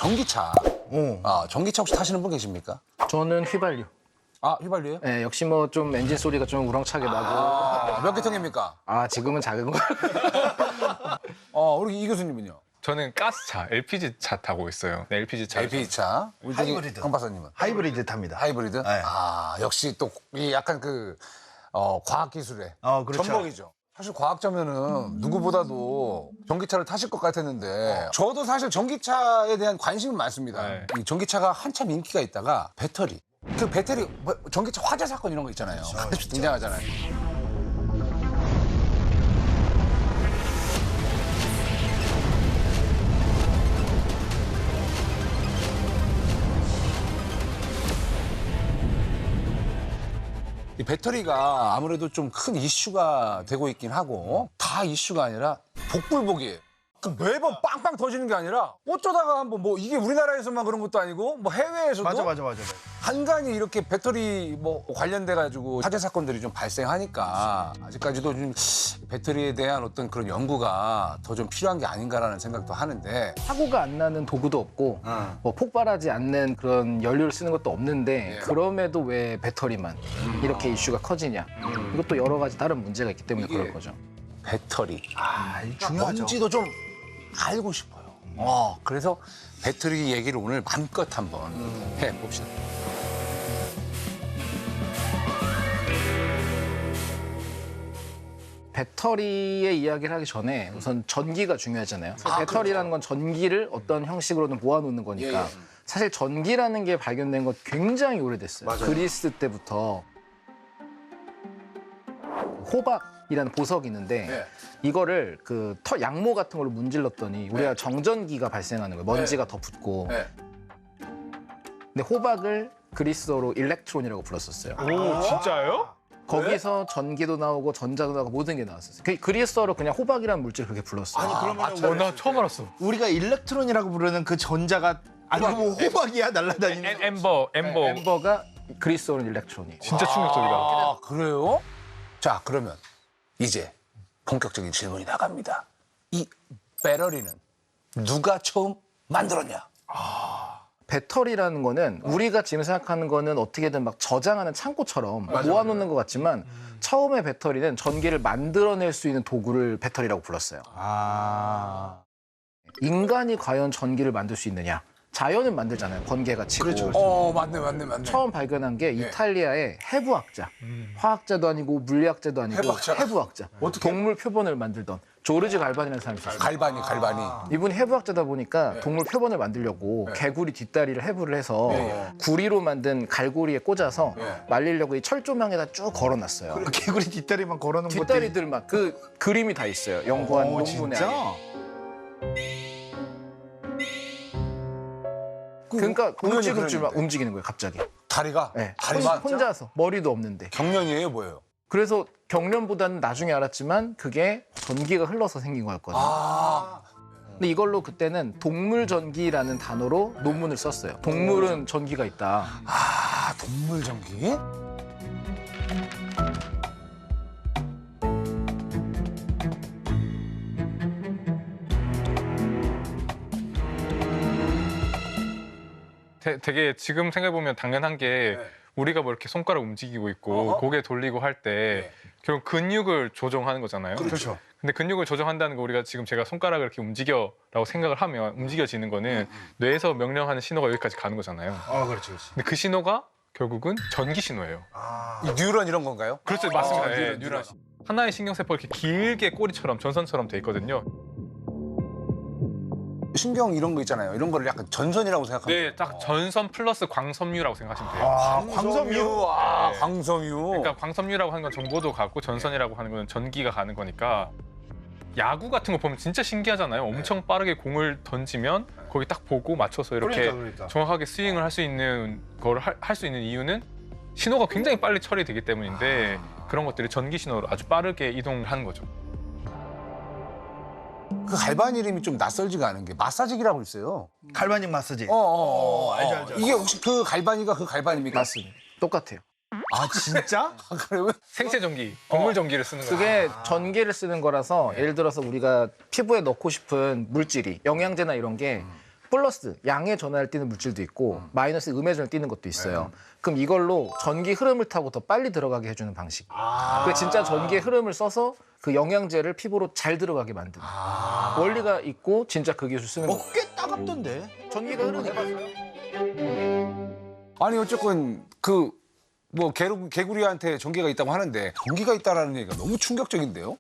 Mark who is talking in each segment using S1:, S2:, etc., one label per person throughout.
S1: 전기차. 전기차 혹시 타시는 분 계십니까?
S2: 저는 휘발유.
S1: 아, 휘발유요?
S2: 네, 역시 뭐 좀 엔진 소리가 좀 우렁차게 나고.
S1: 몇 개 통입니까?
S2: 지금은 작은 거.
S1: 우리 이 교수님은요?
S3: 저는 가스차, LPG 차 타고 있어요. 네, LPG 차.
S1: LPG차. 우리 저기
S4: 하이브리드.
S1: 강 박사님은?
S4: 하이브리드 탑니다.
S1: 하이브리드?
S4: 네.
S1: 역시 또 이 약간 그 과학기술의
S4: 그렇죠.
S1: 전공이죠. 사실 과학자면은 누구보다도 전기차를 타실 것 같았는데 저도 사실 전기차에 대한 관심은 많습니다.
S3: 네.
S1: 이 전기차가 한참 인기가 있다가 배터리. 그 배터리, 전기차 화재 사건 이런 거 있잖아요. 하나씩 등장하잖아요. 이 배터리가 아무래도 좀 큰 이슈가 되고 있긴 하고 다 이슈가 아니라 복불복이에요. 그 매번 빵빵 터지는 게 아니라 어쩌다가 한번 뭐 이게 우리나라에서만 그런 것도 아니고 뭐 해외에서도
S4: 맞아.
S1: 한간히 이렇게 배터리 뭐 관련돼 가지고 화재 사건들이 좀 발생하니까 아직까지도 좀 배터리에 대한 어떤 그런 연구가 더 좀 필요한 게 아닌가라는 생각도 하는데
S2: 사고가 안 나는 도구도 없고 뭐 폭발하지 않는 그런 연료를 쓰는 것도 없는데 그럼에도 왜 배터리만 이렇게 이슈가 커지냐. 이것도 여러 가지 다른 문제가 있기 때문에
S1: 이게-
S2: 그럴 거죠.
S1: 배터리
S4: 중요하죠.
S1: 뭔지도 좀 알고 싶어요. 그래서 배터리 얘기를 오늘 마음껏 한번 해봅시다.
S2: 배터리의 이야기를 하기 전에 우선 전기가 중요하잖아요. 배터리라는 건 전기를 어떤 형식으로는 모아놓는 거니까 사실 전기라는 게 발견된 건 굉장히 오래됐어요. 그리스 때부터 호박이라는 보석이 있는데 이거를 그 양모 같은 걸로 문질렀더니 우리가 정전기가 발생하는 거예요. 먼지가 더 붙고. 근데 호박을 그리스어로 일렉트론이라고 불렀었어요.
S3: 오, 진짜요?
S2: 거기서 전기도 나오고 전자도 나오고 모든 게 나왔었어요. 그리스어로 그냥 호박이라는 물질 그렇게 불렀어요.
S3: 나 처음 알았어.
S4: 우리가 일렉트론이라고 부르는 그 전자가 아니고 뭐 호박이야 날아다니는.
S3: 엠버.
S2: 엠버가 그리스어로는 일렉트론이에요.
S3: 진짜 충격적이다.
S1: 그래요? 자, 그러면 이제 본격적인 질문이 나갑니다. 이 배터리는 누가 처음 만들었냐?
S2: 배터리라는 거는 우리가 지금 생각하는 거는 어떻게든 막 저장하는 창고처럼 모아놓는 것 같지만 처음에 배터리는 전기를 만들어낼 수 있는 도구를 배터리라고 불렀어요. 인간이 과연 전기를 만들 수 있느냐? 자연은 만들잖아요. 번개가 치고.
S1: 맞네.
S2: 처음 발견한 게 이탈리아의 해부학자. 화학자도 아니고 물리학자도 아니고 해부학자. 동물 표본을 만들던 조르지 갈반이라는 사람이 있었어요.
S1: 갈바니.
S2: 이분이 해부학자다 보니까 동물 표본을 만들려고 개구리 뒷다리를 해부를 해서 구리로 만든 갈고리에 꽂아서 말리려고 이 철조망에다 쭉 걸어놨어요.
S4: 그 개구리 뒷다리만 걸어놓은 것들이.
S2: 뒷다리들 막 그 그림이 다 있어요. 연구한 논문에.
S4: 진짜?
S2: 그러니까 움찔움찔 막
S1: 그랬는데.
S2: 움직이는 거예요, 갑자기.
S1: 다리가?
S2: 네.
S1: 다리가?
S2: 혼자서 머리도 없는데.
S1: 경련이에요, 뭐예요?
S2: 그래서 경련보다는 나중에 알았지만 그게 전기가 흘러서 생긴 거였거든요. 근데 이걸로 그때는 동물 전기라는 단어로 논문을 썼어요. 동물은 전기가 있다.
S1: 동물 전기?
S3: 되게 지금 생각해보면 당연한 게 우리가 뭐 이렇게 손가락 움직이고 있고 고개 돌리고 할 때 결국 근육을 조정하는 거잖아요.
S4: 그렇죠.
S3: 근데 근육을 조정한다는 거 우리가 지금 제가 손가락을 이렇게 움직여라고 생각을 하면 움직여지는 거는 뇌에서 명령하는 신호가 여기까지 가는 거잖아요.
S4: 그렇지.
S3: 근데 그 신호가 결국은 전기 신호예요.
S1: 이 뉴런 이런 건가요?
S3: 그렇죠, 맞습니다.
S1: 뉴런.
S3: 뉴런. 하나의 신경세포가 이렇게 길게 꼬리처럼 전선처럼 돼 있거든요.
S1: 신경 이런 거 있잖아요. 이런 거를 약간 전선이라고 생각하면
S3: 네, 딱 전선 플러스 광섬유라고 생각하시면 돼요.
S1: 광섬유. 광섬유.
S3: 그러니까 광섬유라고 하는 건 정보도 가고 전선이라고 하는 건 전기가 가는 거니까 야구 같은 거 보면 진짜 신기하잖아요. 엄청 빠르게 공을 던지면 거기 딱 보고 맞춰서 이렇게
S4: 그러니까.
S3: 정확하게 스윙을 할 수 있는 거를 할 수 있는 이유는 신호가 굉장히 빨리 처리되기 때문인데 그런 것들이 전기 신호로 아주 빠르게 이동을 하는 거죠.
S1: 그 갈바니 이름이 좀 낯설지가 않은 게 마사지기라고 있어요.
S4: 갈바닉 마사지.
S1: 알죠. 이게 혹시 그 갈바니가 그 갈바니입니까?
S2: 맞습니다. 똑같아요.
S4: 아 진짜?
S1: 그래요?
S3: 생체 전기, 동물 전기를 쓰는 거예요.
S2: 그게 전기를 쓰는 거라서 예를 들어서 우리가 피부에 넣고 싶은 물질이 영양제나 이런 게 플러스 양의 전하를 띠는 물질도 있고 마이너스 음의 전을 띠는 것도 있어요. 그럼 이걸로 전기 흐름을 타고 더 빨리 들어가게 해주는 방식. 그 진짜 전기의 흐름을 써서 그 영양제를 피부로 잘 들어가게 만드는 원리가 있고 진짜 그 기술 쓰는 거.
S4: 꽤 따갑던데.
S2: 전기가 흐르니까.
S1: 아니 어쨌건 그 뭐 개구리한테 전기가 있다고 하는데 전기가 있다라는 얘기가 너무 충격적인데요?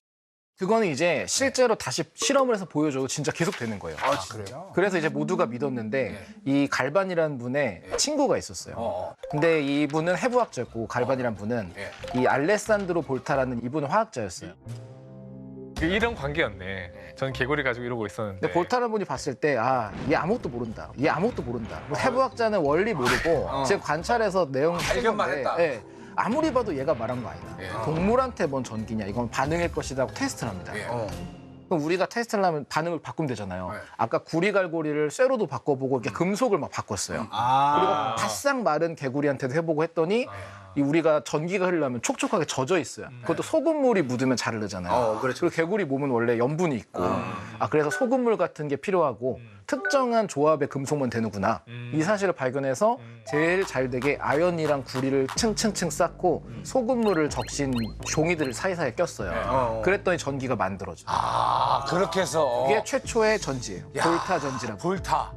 S2: 그거는 이제 실제로 다시 실험을 해서 보여줘도 진짜 계속 되는 거예요.
S1: 아 그래요?
S2: 그래서 이제 모두가 믿었는데 이 갈반이라는 분의 친구가 있었어요. 근데 이분은 해부학자였고 갈반이라는 분은 이 알레산드로 볼타라는 이분은 화학자였어요.
S3: 이런 관계였네. 저는 개구리 가지고 이러고 있었는데.
S2: 근데 볼타라는 분이 봤을 때 얘 아무것도 모른다. 얘 아무것도 모른다. 해부학자는 원리 모르고 제 관찰해서 내용
S1: 발견만
S2: 쓴 건데,
S1: 했다.
S2: 예, 아무리 봐도 얘가 말한 거 아니다.
S1: 예.
S2: 동물한테 뭔 전기냐. 이건 반응일 것이다 하고 테스트를 합니다. 그럼 우리가 테스트를 하면 반응을 바꾸면 되잖아요. 아까 구리갈고리를 쇠로도 바꿔보고 이렇게 금속을 막 바꿨어요. 그리고 바싹 마른 개구리한테도 해보고 했더니 이 우리가 전기가 흐르려면 촉촉하게 젖어 있어요. 그것도 소금물이 묻으면 잘 흐르잖아요.
S4: 그렇죠.
S2: 그리고 개구리 몸은 원래 염분이 있고 그래서 소금물 같은 게 필요하고 특정한 조합의 금속만 되는구나. 이 사실을 발견해서 제일 잘 되게 아연이랑 구리를 층층층 쌓고 소금물을 적신 종이들을 사이사이에 꼈어요. 그랬더니 전기가 만들어져요.
S1: 아 그렇게 해서
S2: 그게 최초의 전지예요.
S1: 야.
S2: 볼타 전지라고.
S1: 볼타.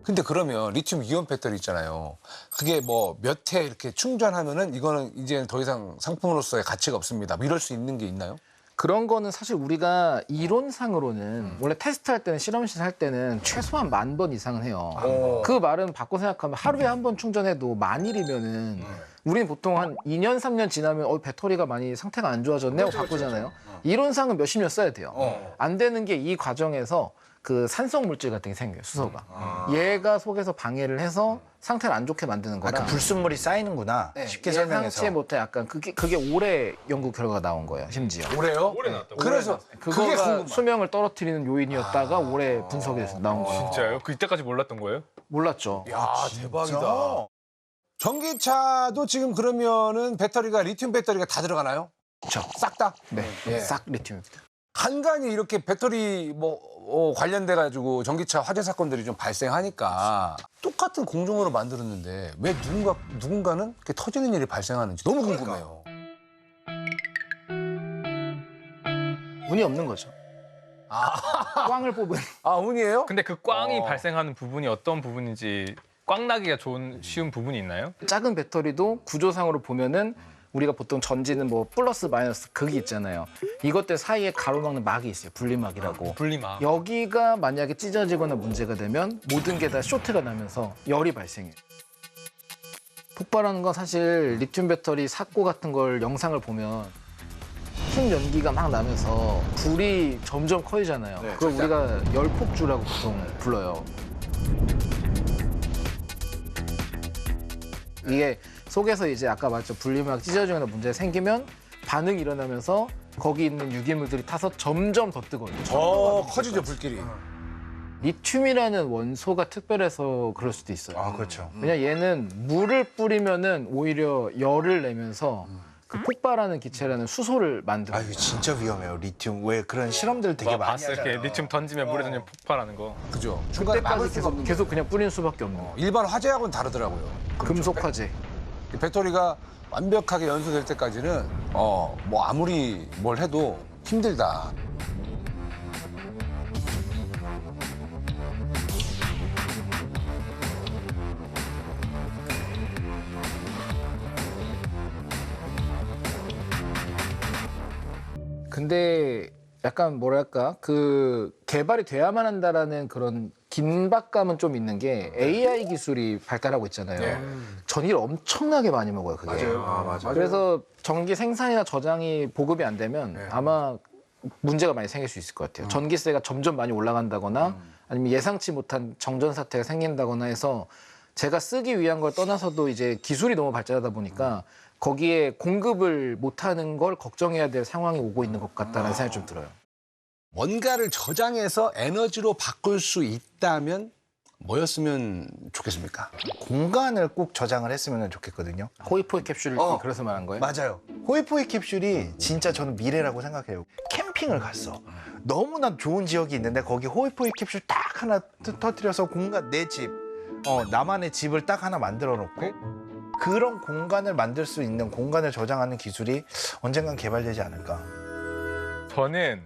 S1: 근데 그러면 리튬 이온 배터리 있잖아요. 그게 뭐 몇 회 이렇게 충전하면은 이거는 이제 더 이상 상품으로서의 가치가 없습니다. 뭐 이럴 수 있는 게 있나요?
S2: 그런 거는 사실 우리가 이론상으로는 원래 테스트할 때는 실험실 할 때는 최소한 10,000번 이상은 해요. 그 말은 바꿔 생각하면 하루에 한 번 충전해도 10,000일이면은 우리는 보통 한 2년, 3년 지나면 배터리가 많이 상태가 안 좋아졌네 하고 바꾸잖아요. 이론상은 몇십 년 써야 돼요. 안 되는 게 이 과정에서 그 산성 물질 같은 게 생겨요, 수소가. 얘가 속에서 방해를 해서 상태를 안 좋게 만드는 거라.
S4: 그 불순물이 쌓이는구나. 쉽게 설명해서.
S2: 예상치 못해 약간 그게 올해 연구 결과가 나온 거예요, 심지어.
S1: 올해요?
S3: 올해 나왔다고?
S1: 그래서 그게
S2: 그거가
S1: 궁금해.
S2: 수명을 떨어뜨리는 요인이었다가 올해 분석에서 나온 거예요.
S3: 진짜요? 그 이때까지 몰랐던 거예요?
S2: 몰랐죠.
S1: 야 대박이다. 전기차도 지금 그러면은 배터리가 리튬 배터리가 다 들어가나요?
S2: 그렇죠.
S1: 싹 다?
S2: 네,
S1: 예.
S2: 싹 리튬입니다.
S1: 간간히 이렇게 배터리 관련돼 가지고 전기차 화재 사건들이 좀 발생하니까 똑같은 공정으로 만들었는데 왜 누군가는 이렇게 터지는 일이 발생하는지 너무 궁금해요.
S2: 운이 없는 거죠. 꽝을 뽑은.
S1: 아 운이에요?
S3: 근데 그 꽝이 발생하는 부분이 어떤 부분인지 꽝 나기가 쉬운 부분이 있나요?
S2: 작은 배터리도 구조상으로 보면은 우리가 보통 전지는 뭐 플러스 마이너스 극이 있잖아요. 이것들 사이에 가로막는 막이 있어요. 분리막이라고.
S3: 분리막.
S2: 여기가 만약에 찢어지거나 문제가 되면 모든 게 다 쇼트가 나면서 열이 발생해요. 폭발하는 건 사실 리튬 배터리 사고 같은 걸 영상을 보면 흰 연기가 막 나면서 불이 점점 커지잖아요. 그걸 우리가 열폭주라고 보통 불러요. 이게 속에서 이제 아까 말했죠. 분리막 찢어지거나 문제가 생기면 반응이 일어나면서 거기 있는 유기물들이 타서 점점 더 뜨거워요.
S1: 커지죠 불길이.
S2: 리튬이라는 원소가 특별해서 그럴 수도 있어요.
S4: 그렇죠.
S2: 왜냐 얘는 물을 뿌리면은 오히려 열을 내면서 그 폭발하는 기체라는 수소를 만들어요.
S4: 이거 진짜 위험해요. 리튬. 왜 그런 실험들 되게 많이
S3: 봤어요.
S4: 하잖아요.
S3: 이렇게 리튬 던지면 물에 던지면 폭발하는 거.
S1: 그죠. 중간에 막을
S2: 그때까지
S1: 수가 없는
S2: 계속 그냥 뿌리는 수밖에 없는 거예요.
S1: 일반 화재하고는 다르더라고요.
S2: 금속 화재.
S1: 이 배터리가 완벽하게 연소될 때까지는 뭐 아무리 뭘 해도 힘들다.
S2: 근데 약간 뭐랄까 그 개발이 돼야만 한다라는 그런 긴박감은 좀 있는 게 AI 기술이 발달하고 있잖아요. 전기를 엄청나게 많이 먹어요, 그게.
S4: 맞아요.
S2: 그래서 전기 생산이나 저장이 보급이 안 되면 아마 문제가 많이 생길 수 있을 것 같아요. 전기세가 점점 많이 올라간다거나 아니면 예상치 못한 정전 사태가 생긴다거나 해서 제가 쓰기 위한 걸 떠나서도 이제 기술이 너무 발전하다 보니까 거기에 공급을 못하는 걸 걱정해야 될 상황이 오고 있는 것 같다는 생각이 좀 들어요.
S1: 뭔가를 저장해서 에너지로 바꿀 수 있다면 뭐였으면 좋겠습니까?
S4: 공간을 꼭 저장을 했으면 좋겠거든요.
S2: 호이포이 캡슐 그래서 말한 거예요?
S4: 맞아요. 호이포이 캡슐이 진짜 저는 미래라고 생각해요. 캠핑을 갔어. 너무나 좋은 지역이 있는데 거기 호이포이 캡슐 딱 하나 터뜨려서 공간 내 집, 나만의 집을 딱 하나 만들어 놓고 그런 공간을 만들 수 있는 공간을 저장하는 기술이 언젠간 개발되지 않을까.
S3: 저는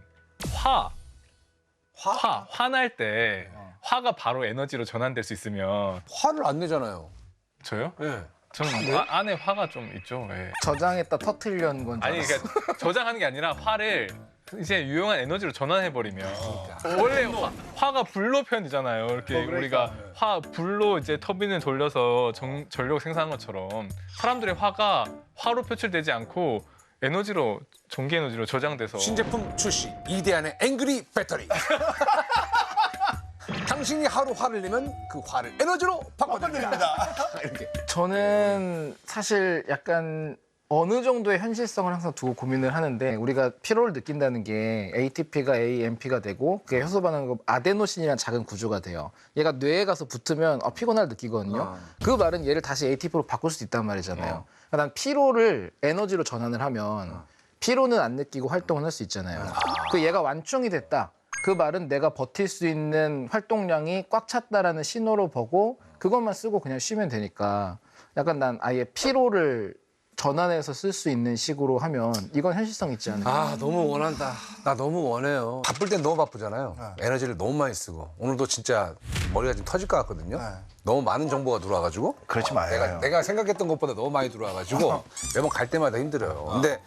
S3: 화날 때 화가 바로 에너지로 전환될 수 있으면
S1: 화를 안 내잖아요.
S3: 저요?
S1: 예.
S3: 저는 안에 화가 좀 있죠. 예.
S2: 저장했다 터트리려는 건
S3: 아니 그러니까 저장하는 게 아니라 화를 이제 유용한 에너지로 전환해 버리면 원래 화가 불로 표현되잖아요. 이렇게 우리가 불로 이제 터빈을 돌려서 전력 생산한 것처럼 사람들의 화가 화로 표출되지 않고 에너지로 전기 에너지로 저장돼서
S1: 신제품 출시 이대한의 앵그리 배터리. 당신이 하루 화를 내면 그 화를 에너지로 바꿔드립니다. 이렇게.
S2: 저는 사실 약간 어느 정도의 현실성을 항상 두고 고민을 하는데 우리가 피로를 느낀다는 게 ATP가 AMP가 되고 그게 효소 반응으로 아데노신이라는 작은 구조가 돼요. 얘가 뇌에 가서 붙으면 피곤할 느끼거든요. 그 말은 얘를 다시 ATP로 바꿀 수 있단 말이잖아요. 그러니까 난 피로를 에너지로 전환을 하면 피로는 안 느끼고 활동을 할 수 있잖아요. 그 얘가 완충이 됐다. 그 말은 내가 버틸 수 있는 활동량이 꽉 찼다라는 신호로 보고 그것만 쓰고 그냥 쉬면 되니까 약간 난 아예 피로를 전환해서 쓸 수 있는 식으로 하면 이건 현실성 있지 않을까.
S1: 아 너무 원한다. 나 너무 원해요. 바쁠 땐 너무 바쁘잖아요. 에너지를 너무 많이 쓰고 오늘도 진짜 머리가 좀 터질 것 같거든요. 너무 많은 정보가 들어와가지고
S4: 그렇지 마요.
S1: 내가 생각했던 것보다 너무 많이 들어와가지고 매번 갈 때마다 힘들어요. 근데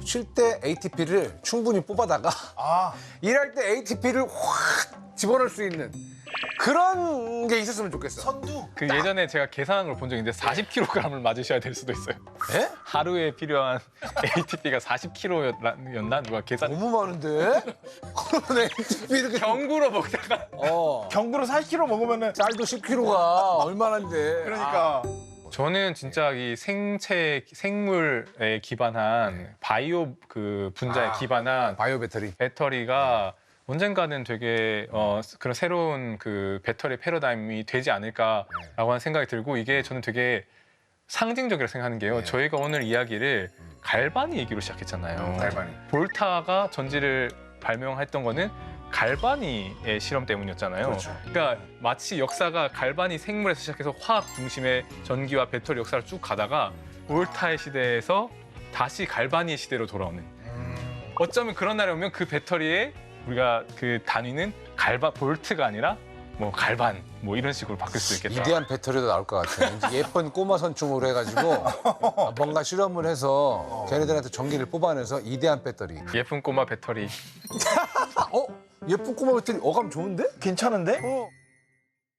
S1: 쉴 때 ATP를 충분히 뽑아다가 일할 때 ATP를 확 집어넣을 수 있는 그런 게 있었으면 좋겠어.
S4: 선두.
S3: 그 예전에 제가 계산한 걸 본 적이 있는데 40kg을 맞으셔야 될 수도 있어요.
S1: 예?
S3: 하루에 필요한 ATP가 40kg였나 누가 계산?
S1: 너무 많은데? 그러면 ATP 이렇게
S3: 경구로 먹다가
S4: 경구로 40kg 먹으면은
S1: 쌀도 10kg가 얼마나인데?
S4: 그러니까
S3: 저는 진짜 이 생물에 기반한 바이오 그 분자에 기반한
S1: 바이오 배터리.
S3: 배터리가 언젠가는 되게 그런 새로운 그 배터리 패러다임이 되지 않을까라고 하는 생각이 들고 이게 저는 되게 상징적이라고 생각하는 게요. 저희가 오늘 이야기를 갈바니 얘기로 시작했잖아요.
S1: 갈바니.
S3: 볼타가 전지를 발명했던 거는 갈바니의 실험 때문이었잖아요.
S1: 그렇죠.
S3: 그러니까 마치 역사가 갈바니 생물에서 시작해서 화학 중심의 전기와 배터리 역사를 쭉 가다가 볼타의 시대에서 다시 갈바니의 시대로 돌아오는. 어쩌면 그런 날이 오면 그 배터리에 우리가 그 단위는 볼트가 아니라 뭐 갈반 뭐 이런 식으로 바뀔 수 있겠다.
S1: 이대한 배터리도 나올 것 같아요. 이제 예쁜 꼬마 선충으로 해가지고 뭔가 실험을 해서 걔네들한테 전기를 뽑아내서 이대한 배터리.
S3: 예쁜 꼬마 배터리.
S1: 예쁜 꼬마 배터리 어감 좋은데?
S4: 괜찮은데?